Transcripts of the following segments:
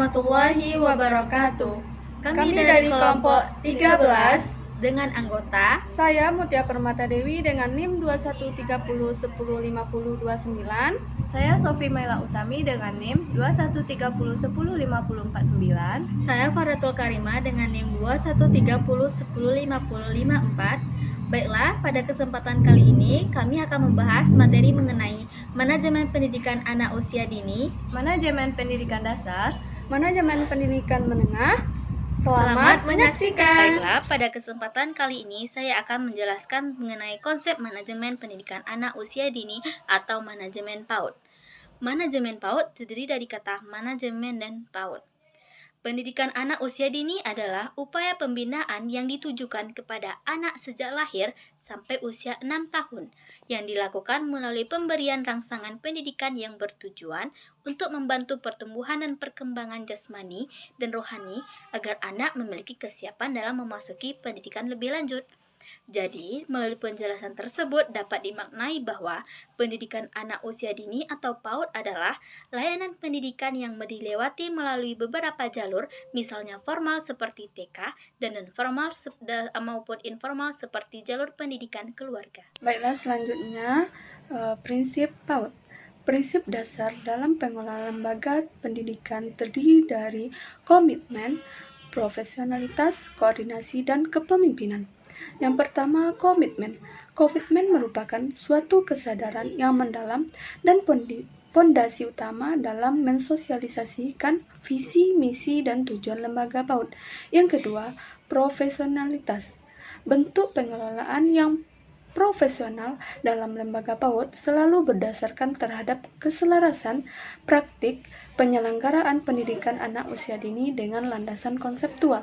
warahmatullahi wabarakatuh. Kami dari kelompok 13 dengan anggota saya Mutia Permata Dewi dengan NIM 2130105029. Saya Sofi Maila Utami dengan NIM 2130105049. Saya Faratul Karima dengan NIM 2130105054. Baiklah, pada kesempatan kali ini kami akan membahas materi mengenai manajemen pendidikan anak usia dini, manajemen pendidikan dasar, manajemen pendidikan menengah. Selamat menyaksikan. Baiklah, pada kesempatan kali ini saya akan menjelaskan mengenai konsep manajemen pendidikan anak usia dini atau manajemen PAUD. Manajemen PAUD terdiri dari kata manajemen dan PAUD. Pendidikan anak usia dini adalah upaya pembinaan yang ditujukan kepada anak sejak lahir sampai usia 6 tahun yang dilakukan melalui pemberian rangsangan pendidikan yang bertujuan untuk membantu pertumbuhan dan perkembangan jasmani dan rohani agar anak memiliki kesiapan dalam memasuki pendidikan lebih lanjut. Jadi, melalui penjelasan tersebut dapat dimaknai bahwa pendidikan anak usia dini atau PAUD adalah layanan pendidikan yang dilewati melalui beberapa jalur, misalnya formal seperti TK dan non-formal maupun informal seperti jalur pendidikan keluarga. Baiklah, selanjutnya prinsip PAUD. Prinsip dasar dalam pengelolaan lembaga pendidikan terdiri dari komitmen, profesionalitas, koordinasi, dan kepemimpinan. Yang pertama, komitmen. Komitmen merupakan suatu kesadaran yang mendalam dan pondasi utama dalam mensosialisasikan visi, misi, dan tujuan lembaga PAUD. Yang kedua, profesionalitas. Bentuk pengelolaan yang profesional dalam lembaga PAUD selalu berdasarkan terhadap keselarasan praktik penyelenggaraan pendidikan anak usia dini dengan landasan konseptual.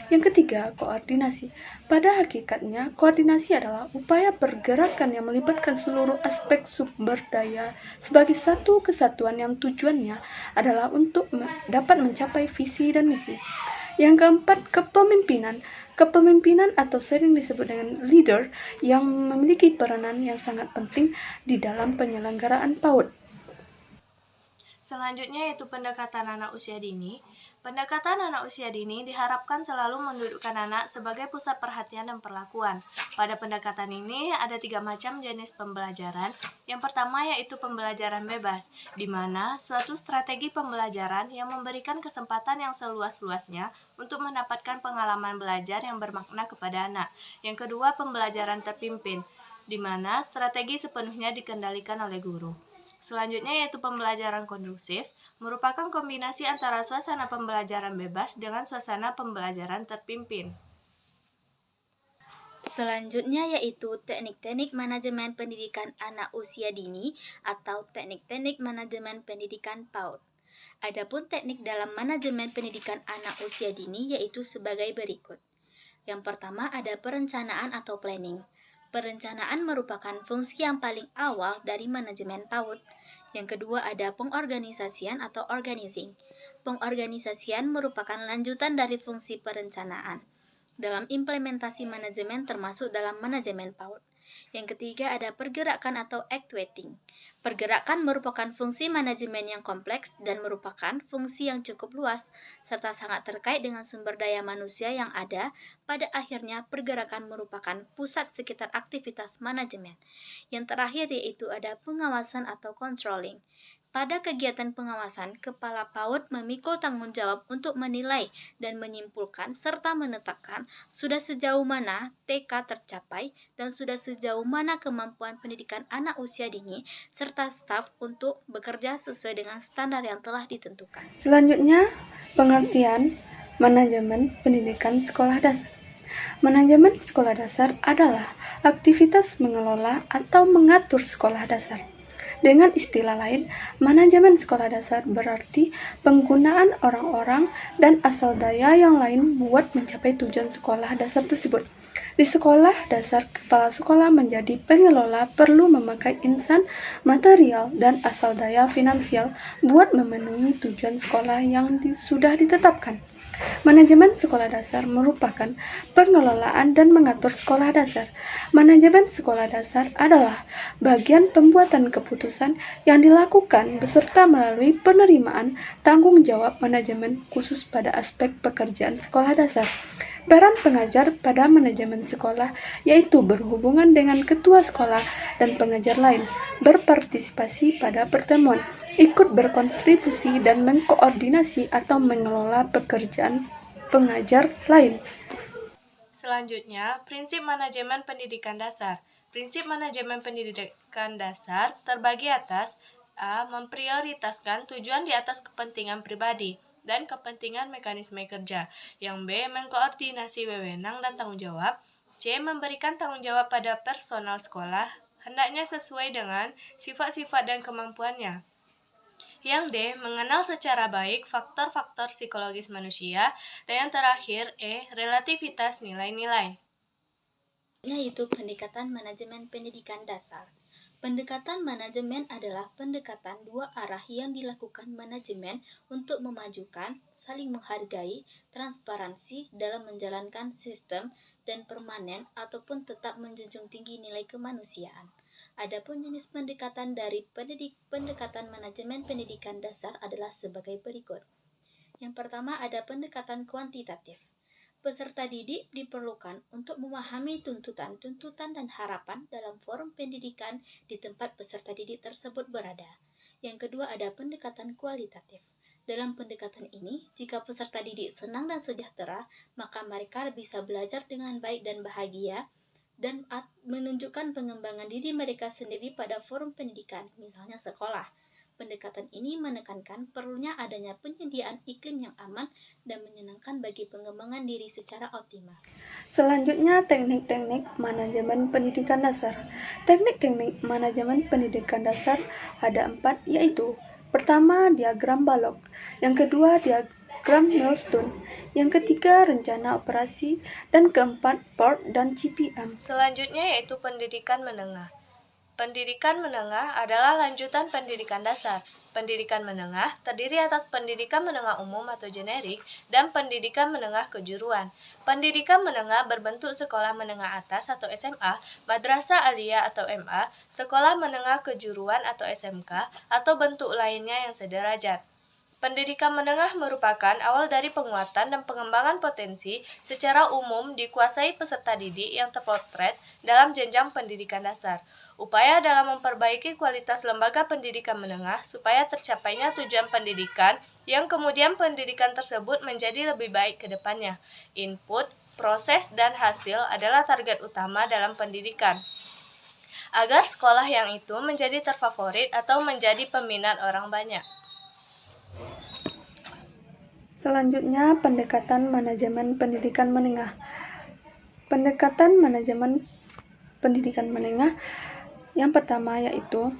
Yang ketiga, koordinasi. Pada hakikatnya, koordinasi adalah upaya pergerakan yang melibatkan seluruh aspek sumber daya sebagai satu kesatuan yang tujuannya adalah untuk dapat mencapai visi dan misi. Yang keempat, kepemimpinan. Kepemimpinan atau sering disebut dengan leader yang memiliki peranan yang sangat penting di dalam penyelenggaraan PAUD. Selanjutnya yaitu pendekatan anak usia dini. Pendekatan anak usia dini diharapkan selalu mendudukkan anak sebagai pusat perhatian dan perlakuan. Pada pendekatan ini ada 3 macam jenis pembelajaran. Yang pertama yaitu pembelajaran bebas, di mana suatu strategi pembelajaran yang memberikan kesempatan yang seluas-luasnya untuk mendapatkan pengalaman belajar yang bermakna kepada anak. Yang kedua, pembelajaran terpimpin, di mana strategi sepenuhnya dikendalikan oleh guru. Selanjutnya yaitu pembelajaran kondusif, merupakan kombinasi antara suasana pembelajaran bebas dengan suasana pembelajaran terpimpin. Selanjutnya yaitu teknik-teknik manajemen pendidikan anak usia dini atau teknik-teknik manajemen pendidikan PAUD. Adapun teknik dalam manajemen pendidikan anak usia dini yaitu sebagai berikut. Yang pertama ada perencanaan atau planning. Perencanaan merupakan fungsi yang paling awal dari manajemen PAUD. Yang kedua ada pengorganisasian atau organizing. Pengorganisasian merupakan lanjutan dari fungsi perencanaan dalam implementasi manajemen termasuk dalam manajemen PAUD. Yang ketiga ada pergerakan atau actuating. Pergerakan merupakan fungsi manajemen yang kompleks dan merupakan fungsi yang cukup luas, serta sangat terkait dengan sumber daya manusia yang ada. Pada akhirnya, pergerakan merupakan pusat sekitar aktivitas manajemen. Yang terakhir yaitu ada pengawasan atau controlling. Pada kegiatan pengawasan, Kepala PAUD memikul tanggung jawab untuk menilai dan menyimpulkan serta menetapkan sudah sejauh mana TK tercapai dan sudah sejauh mana kemampuan pendidikan anak usia dini serta staf untuk bekerja sesuai dengan standar yang telah ditentukan. Selanjutnya, pengertian manajemen pendidikan sekolah dasar. Manajemen sekolah dasar adalah aktivitas mengelola atau mengatur sekolah dasar. Dengan istilah lain, manajemen sekolah dasar berarti penggunaan orang-orang dan asal daya yang lain buat mencapai tujuan sekolah dasar tersebut. Di sekolah dasar, kepala sekolah menjadi pengelola perlu memakai insan, material, dan asal daya finansial buat memenuhi tujuan sekolah yang sudah ditetapkan. Manajemen sekolah dasar merupakan pengelolaan dan mengatur sekolah dasar. Manajemen sekolah dasar adalah bagian pembuatan keputusan yang dilakukan beserta melalui penerimaan tanggung jawab manajemen khusus pada aspek pekerjaan sekolah dasar. Peran pengajar pada manajemen sekolah yaitu berhubungan dengan ketua sekolah dan pengajar lain, berpartisipasi pada pertemuan, ikut berkontribusi dan mengkoordinasi atau mengelola pekerjaan pengajar lain. Selanjutnya, prinsip manajemen pendidikan dasar. Prinsip manajemen pendidikan dasar terbagi atas A. Memprioritaskan tujuan di atas kepentingan pribadi dan kepentingan mekanisme kerja. Yang B. Mengkoordinasi wewenang dan tanggung jawab. C. Memberikan tanggung jawab pada personal sekolah, hendaknya sesuai dengan sifat-sifat dan kemampuannya. Yang D. Mengenal secara baik faktor-faktor psikologis manusia. Dan yang terakhir, E. Relativitas nilai-nilai. Yaitu pendekatan manajemen pendidikan dasar. Pendekatan manajemen adalah pendekatan dua arah yang dilakukan manajemen untuk memajukan, saling menghargai, transparansi dalam menjalankan sistem dan permanen ataupun tetap menjunjung tinggi nilai kemanusiaan. Adapun jenis pendekatan dari pendekatan manajemen pendidikan dasar adalah sebagai berikut. Yang pertama ada pendekatan kuantitatif. Peserta didik diperlukan untuk memahami tuntutan-tuntutan dan harapan dalam forum pendidikan di tempat peserta didik tersebut berada. Yang kedua ada pendekatan kualitatif. Dalam pendekatan ini, jika peserta didik senang dan sejahtera, maka mereka bisa belajar dengan baik dan bahagia dan menunjukkan pengembangan diri mereka sendiri pada forum pendidikan, misalnya sekolah. Pendekatan ini menekankan perlunya adanya penyediaan iklim yang aman dan menyenangkan bagi pengembangan diri secara optimal. Selanjutnya, teknik-teknik manajemen pendidikan dasar. Teknik-teknik manajemen pendidikan dasar ada 4, yaitu pertama, diagram balok, yang kedua, diagram milestone, yang ketiga, rencana operasi, dan keempat, PORT dan CPM. Selanjutnya yaitu pendidikan menengah. Pendidikan menengah adalah lanjutan pendidikan dasar. Pendidikan menengah terdiri atas pendidikan menengah umum atau generik dan pendidikan menengah kejuruan. Pendidikan menengah berbentuk sekolah menengah atas atau SMA, madrasah aliyah atau MA, sekolah menengah kejuruan atau SMK, atau bentuk lainnya yang sederajat. Pendidikan menengah merupakan awal dari penguatan dan pengembangan potensi secara umum dikuasai peserta didik yang terpotret dalam jenjang pendidikan dasar. Upaya dalam memperbaiki kualitas lembaga pendidikan menengah supaya tercapainya tujuan pendidikan yang kemudian pendidikan tersebut menjadi lebih baik ke depannya. Input, proses, dan hasil adalah target utama dalam pendidikan. Agar sekolah yang itu menjadi terfavorit atau menjadi peminat orang banyak. Selanjutnya, pendekatan manajemen pendidikan menengah. Pendekatan manajemen pendidikan menengah yang pertama yaitu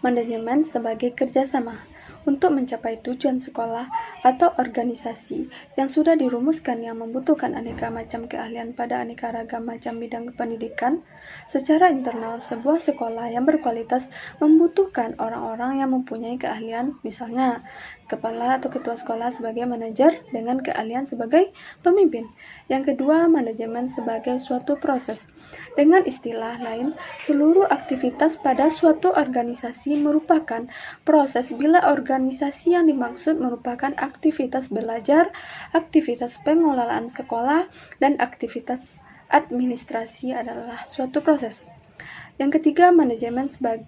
manajemen sebagai kerjasama untuk mencapai tujuan sekolah atau organisasi yang sudah dirumuskan yang membutuhkan aneka macam keahlian pada aneka ragam macam bidang pendidikan. Secara internal, sebuah sekolah yang berkualitas membutuhkan orang-orang yang mempunyai keahlian, misalnya kepala atau ketua sekolah sebagai manajer dengan keahlian sebagai pemimpin. Yang kedua, manajemen sebagai suatu proses. Dengan istilah lain, seluruh aktivitas pada suatu organisasi merupakan proses bila organisasi yang dimaksud merupakan aktivitas belajar, aktivitas pengelolaan sekolah, dan aktivitas administrasi adalah suatu proses. Yang ketiga, manajemen sebagai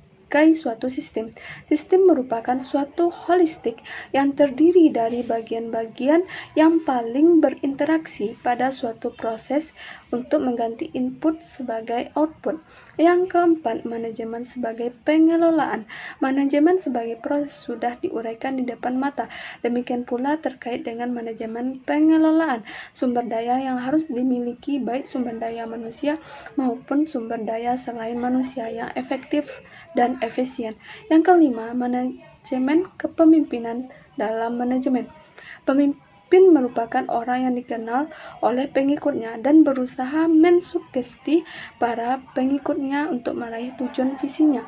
suatu sistem. Sistem merupakan suatu holistik yang terdiri dari bagian-bagian yang paling berinteraksi pada suatu proses untuk mengganti input sebagai output. Yang keempat, manajemen sebagai pengelolaan. Manajemen sebagai proses sudah diuraikan di depan mata. Demikian pula terkait dengan manajemen pengelolaan sumber daya yang harus dimiliki baik sumber daya manusia maupun sumber daya selain manusia yang efektif dan efisien. Yang kelima, manajemen kepemimpinan dalam manajemen. Pemimpin merupakan orang yang dikenal oleh pengikutnya dan berusaha mensugesti para pengikutnya untuk meraih tujuan visinya.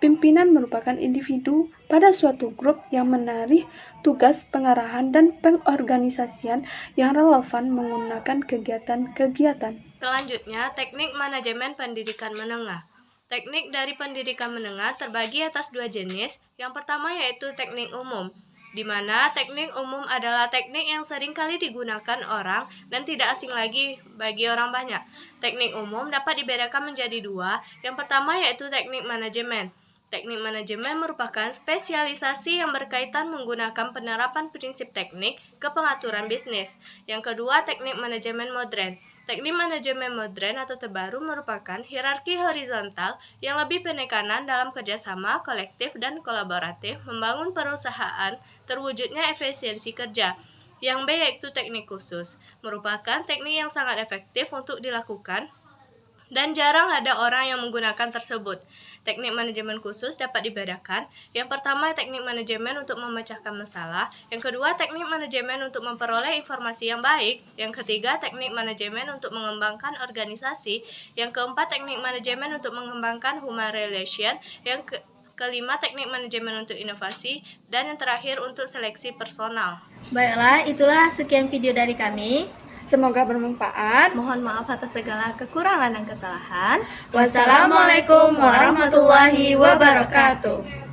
Pimpinan merupakan individu pada suatu grup yang menarik tugas pengarahan dan pengorganisasian yang relevan menggunakan kegiatan-kegiatan. Selanjutnya, teknik manajemen pendidikan menengah. Teknik dari pendidikan menengah terbagi atas dua jenis. Yang pertama yaitu teknik umum, di mana teknik umum adalah teknik yang sering kali digunakan orang dan tidak asing lagi bagi orang banyak. Teknik umum dapat dibedakan menjadi dua. Yang pertama yaitu teknik manajemen. Teknik manajemen merupakan spesialisasi yang berkaitan menggunakan penerapan prinsip teknik ke pengaturan bisnis. Yang kedua, teknik manajemen modern. Teknik manajemen modern atau terbaru merupakan hierarki horizontal yang lebih penekanan dalam kerjasama, kolektif, dan kolaboratif membangun perusahaan terwujudnya efisiensi kerja. Yang B yaitu teknik khusus, merupakan teknik yang sangat efektif untuk dilakukan dan jarang ada orang yang menggunakan tersebut. Teknik manajemen khusus dapat dibedakan. Yang pertama, teknik manajemen untuk memecahkan masalah. Yang kedua, teknik manajemen untuk memperoleh informasi yang baik. Yang ketiga, teknik manajemen untuk mengembangkan organisasi. Yang keempat, teknik manajemen untuk mengembangkan human relation. Yang kelima, teknik manajemen untuk inovasi. Dan yang terakhir, untuk seleksi personal. Baiklah, itulah sekian video dari kami. Semoga bermanfaat. Mohon maaf atas segala kekurangan dan kesalahan. Wassalamualaikum warahmatullahi wabarakatuh.